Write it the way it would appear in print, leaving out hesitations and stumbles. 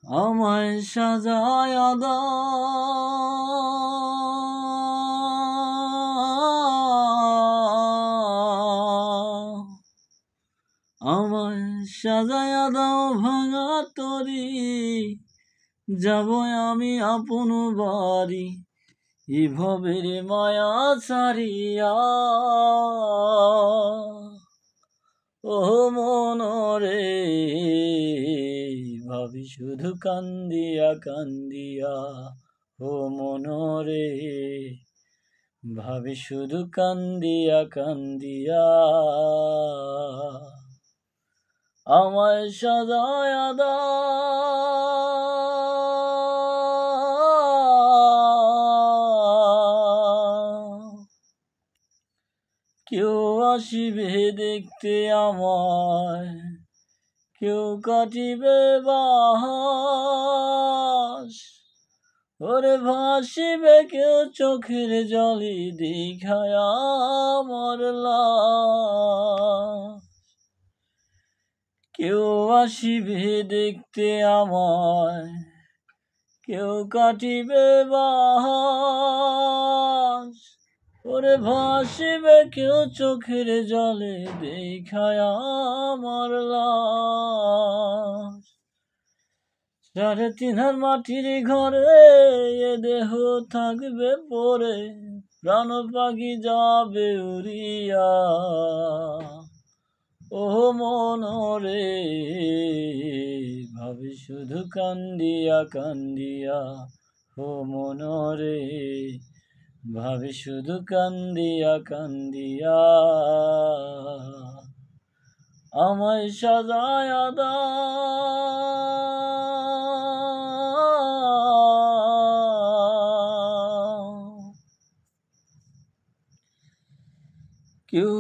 আমায় সাজায়া দাও, আমায় সাজায়া দাও ভাঙা তরি, যাব আমি আপন বাড়ি ভবের মায়া ছাড়িয়া। ও মনরে ভাবি শুধু কান্দিয়া কান্দিয়া, ও মনরে ভাবি শুধু কান্দিয়া কান্দিয়া। আমায় সাজায়া দাও, কেউ আসিবে দেখতে আমায়, কেউ কাটিবে বাস, ওরে ভাসিবে কেউ চোখের জলে দেখায়া আমার লাশ। কেউ আসিবে দেখতে আমায়, কেউ কাটিবে বাস, ওরে ভাসিবে কেউ চোখের জলে দেখায়া আমার লাশ। 3.5 মাটির ঘরে এ দেহ থাকবে পরে, প্রাণ পাখি যাবে উড়িয়া। ও মনরে ভাবি শুধু কান্দিয়া কান্দিয়া, ও মনরে ভাবি শুধু কান্দিয়া কান্দিয়া। আমায় সাজায়া দাও, কেউ